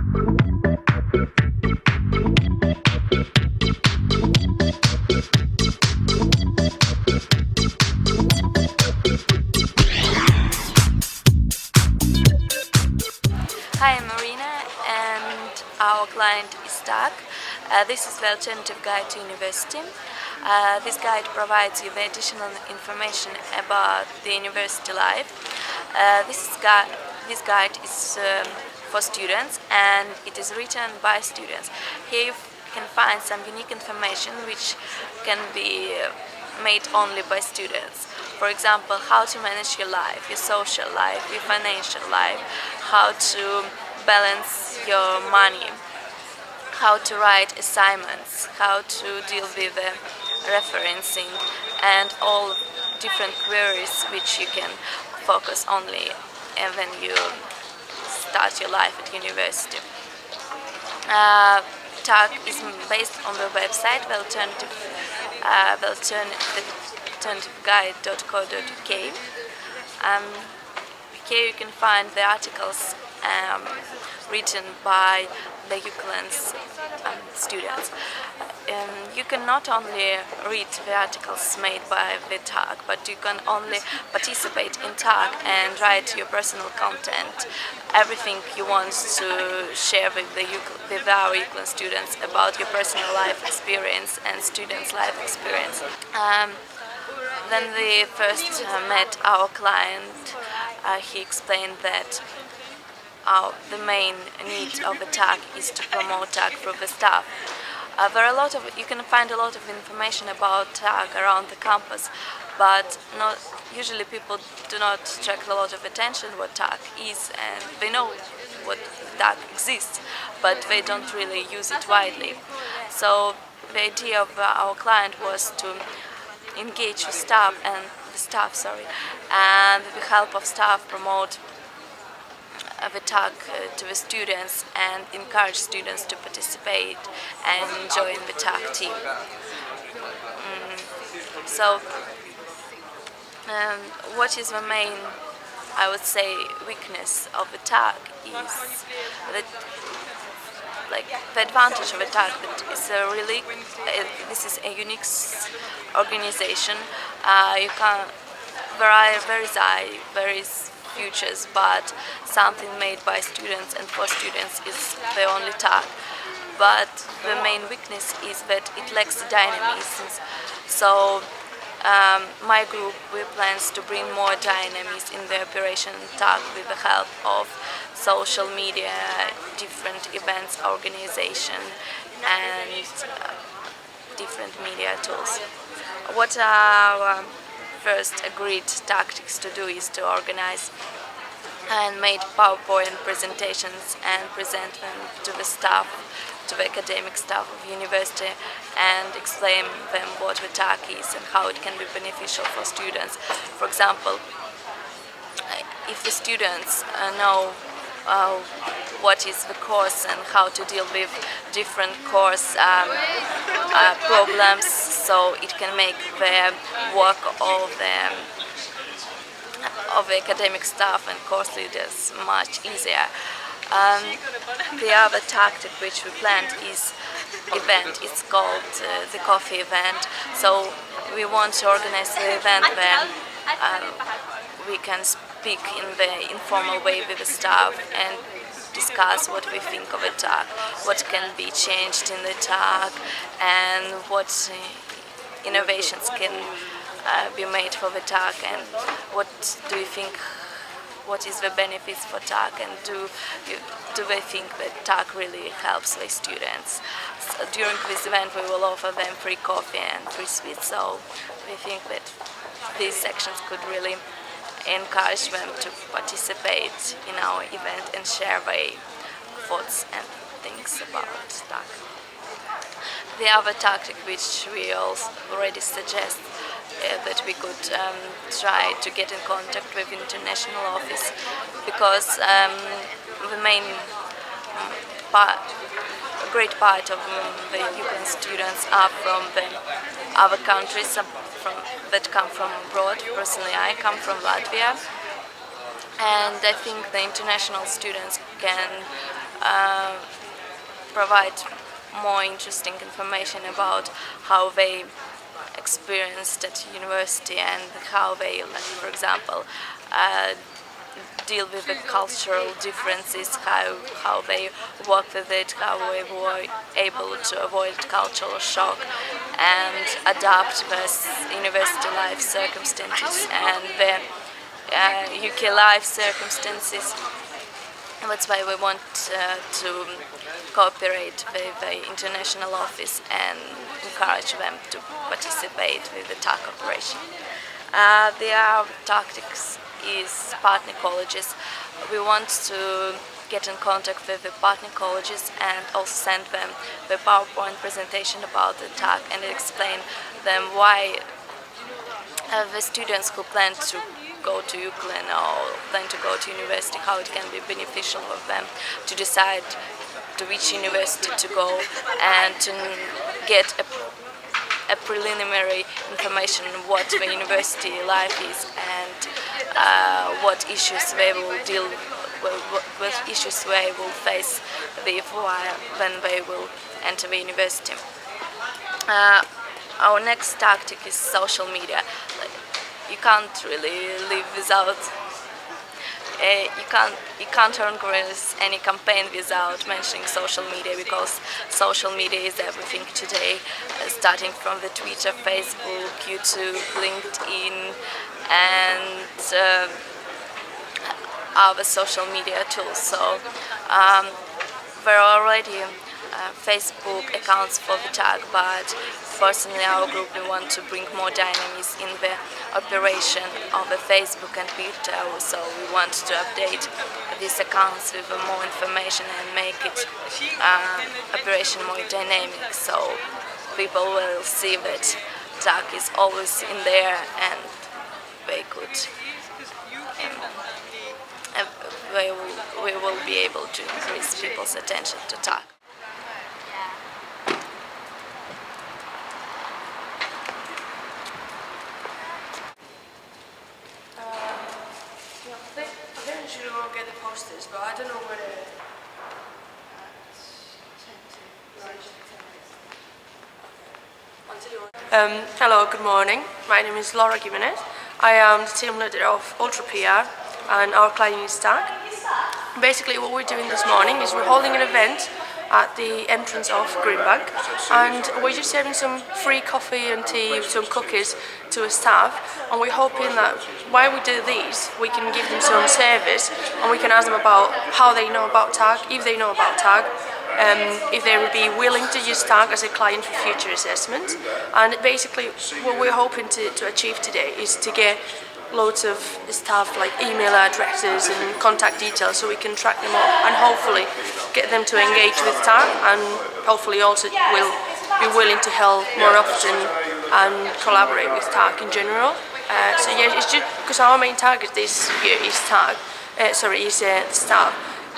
Hi, I'm Marina, and our client is TAG. This is the alternative guide to university. This guide provides you the additional information about the university life. This guide is for students, and it is written by students. Here you can find some unique information which can be made only by students. For example, how to manage your life, your social life, your financial life, how to balance your money, how to write assignments, how to deal with referencing, and all different queries which you can focus only when you start your life at university. TAG is based on the website thealternativeguide.co.uk. Here you can find the articles written by the UCLAN's students. You can not only read the articles made by the TAG, but you can only participate in TAG and write your personal content, everything you want to share with our UCLAN students about your personal life experience and students' life experience. When we first met our client, he explained that the main need of the TAG is to promote TAG through the staff. You can find a lot of information about TAG around the campus, but usually people do not check a lot of attention what TAG is, and they know what TAG exists, but they don't really use it widely. So the idea of our client was to engage the staff and with the help of staff promote the TAG to the students and encourage students to participate and join the TAG team. What is the main, I would say, weakness of the TAG is that, the advantage of the TAG that this is a unique organization. There are various futures, but something made by students and for students is the only TAG. But the main weakness is that it lacks dynamism. So my group plans to bring more dynamism in the Operation TAG with the help of social media, different events organization, and different media tools. What our first agreed tactics to do is to organize and make PowerPoint presentations and present them to the staff, to the academic staff of university, and explain them what the TAG is and how it can be beneficial for students. For example, if the students know what is the course and how to deal with different course problems, so it can make the work of the academic staff and course leaders much easier. The other tactic which we planned is event. It's called the coffee event. So we want to organize the event where we can speak in the informal way with the staff and discuss what we think of the TAG, what can be changed in the TAG, and what innovations can be made for the TAG, and what do you think, what is the benefits for TAG, and do they think that TAG really helps the students. So during this event we will offer them free coffee and free sweets, so we think that these sections could really encourage them to participate in our event and share their thoughts and things about TAG. The other tactic which we also already suggest that we could try to get in contact with international office, because the main great part of the UCLAN students are from the other countries that come from abroad. Personally, I come from Latvia, and I think the international students can uh, provide more interesting information about how they experienced at university and how they, like, for example, deal with the cultural differences, how they work with it, how they were able to avoid cultural shock and adapt their university life circumstances and their UK life circumstances. That's why we want to cooperate with the international office and encourage them to participate with the TAC operation. Their tactics is partner colleges. We want to get in contact with the partner colleges and also send them the PowerPoint presentation about the TAC and explain them why the students who plan to go to UCLan or plan to go to university, how it can be beneficial for them to decide to which university to go and to get a preliminary information on what the university life is and what issues they will deal with, issues they will face when they will enter the university. Our next tactic is social media. You can't really live without. You can't organize any campaign without mentioning social media, because social media is everything today, starting from the Twitter, Facebook, YouTube, LinkedIn, and other social media tools. So there are already Facebook accounts for the TAC, but personally our group we want to bring more dynamism in the operation of the Facebook and Twitter, so we want to update these accounts with more information and make it operation more dynamic, so people will see that TAC is always in there and they could we will be able to increase people's attention to TAC. I think we should go get the posters, but I don't know where they're hello, good morning. My name is Laura Gimenez. I am the team leader of Ultra PR and our client is TAC. Basically what we're doing this morning is we're holding an event at the entrance of Greenbank, and we're just serving some free coffee and tea, some cookies to a staff, and we're hoping that while we do these we can give them some service and we can ask them about how they know about TAC, if they know about TAC, if they would be willing to use TAC as a client for future assessment. And basically what we're hoping to achieve today is to get loads of staff like email addresses and contact details so we can track them up and hopefully get them to engage with TAC, and hopefully also will be willing to help more often and collaborate with TAC in general. So yeah, it's just because our main target this year is staff.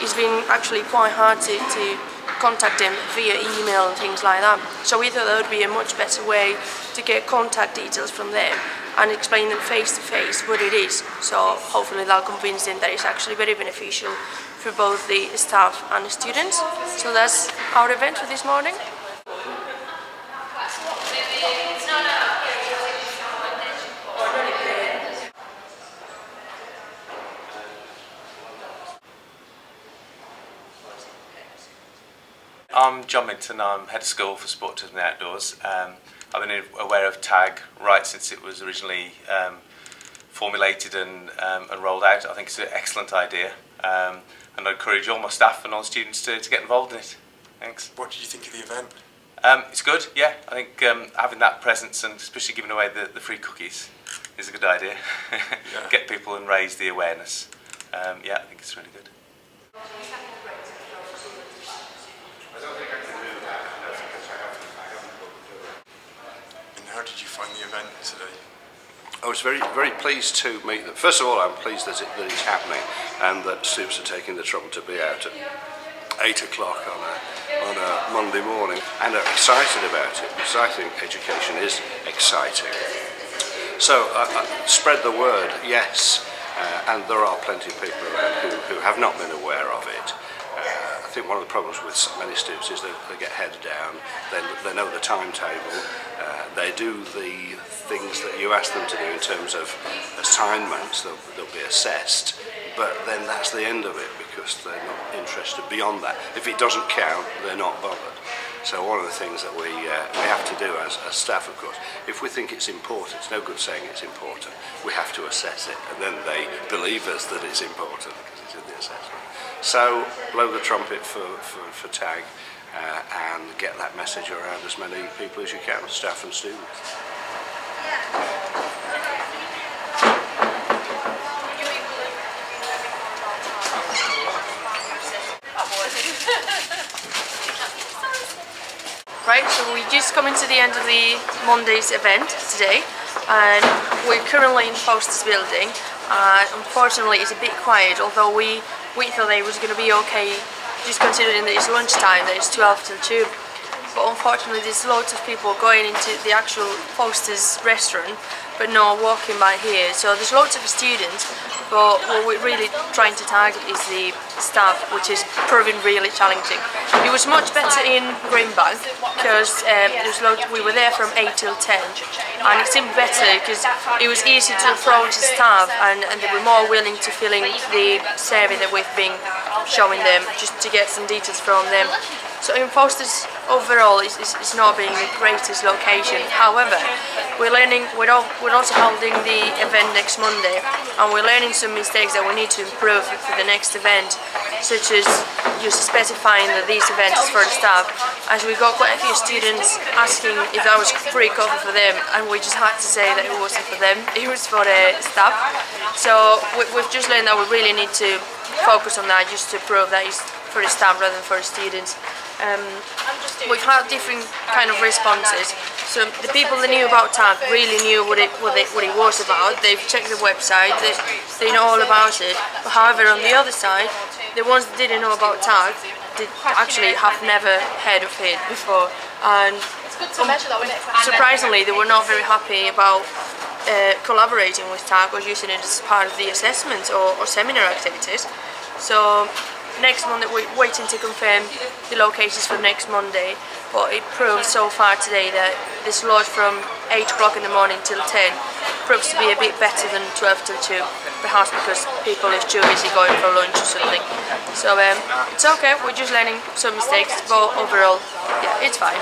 It's been actually quite hard to contact them via email and things like that. So we thought that would be a much better way to get contact details from them and explain them face to face what it is. So hopefully that'll convince them that it's actually very beneficial for both the staff and the students. So that's our event for this morning. I'm John Minton, I'm Head of School for Sport, Tourism and the Outdoors. I've been aware of TAG right since it was originally formulated and rolled out. I think it's an excellent idea, and I encourage all my staff and all students to get involved in it. Thanks. What did you think of the event? It's good, yeah. I think having that presence and especially giving away the free cookies is a good idea. Yeah. Get people and raise the awareness. Yeah, I think it's really good. How did you find the event today? I was very pleased to meet them. First of all, I'm pleased that it's happening and that students are taking the trouble to be out at 8 o'clock on a Monday morning and are excited about it, because I think education is exciting. So spread the word, yes. and there are plenty of people around who have not been aware of it. I think one of the problems with many students is they get head down, they know the timetable, they do the things that you ask them to do in terms of assignments, they'll be assessed, but then that's the end of it because they're not interested beyond that. If it doesn't count, they're not bothered. So one of the things that we have to do as staff, of course, if we think it's important, it's no good saying it's important, we have to assess it, and then they believe us that it's important because it's in the assessment. So blow the trumpet for TAG and get that message around as many people as you can, staff and students. Right, so we just coming to the end of the Monday's event today, and we're currently in the Foster's building. Unfortunately, it's a bit quiet, although we thought it was going to be okay, just considering that it's lunchtime, that it's 12 till 2. But unfortunately, there's loads of people going into the actual Foster's restaurant, but not walking by here. So there's loads of students, but what we're really trying to target is the staff, which is proving really challenging. It was much better in Greenbank because we were there from 8 till 10, and it seemed better because it was easy to approach the staff, and they were more willing to fill in the survey that we've been showing them, just to get some details from them. So in Foster's overall, it's not being the greatest location. However, we're also holding the event next Monday, and we're learning some mistakes that we need to improve for the next event, such as just specifying that this event is for the staff, as we got quite a few students asking if that was free coffee for them, and we just had to say that it wasn't for them, it was for the staff. So we've just learned that we really need to focus on that, just to prove that it's for the staff rather than for the students. We've had different kind of responses. So the people that knew about TAG really knew what it was about. They've checked the website, they know all about it. But however, on the other side, the ones that didn't know about TAG actually have never heard of it before. And surprisingly, they were not very happy about collaborating with TAG or using it as part of the assessments or seminar activities. So next Monday, we're waiting to confirm the locations for next Monday, but it proves so far today that the slot from 8 o'clock in the morning till 10 proves to be a bit better than 12 till 2, perhaps because people are too busy going for lunch or something. So it's okay, we're just learning some mistakes, but overall, yeah, it's fine.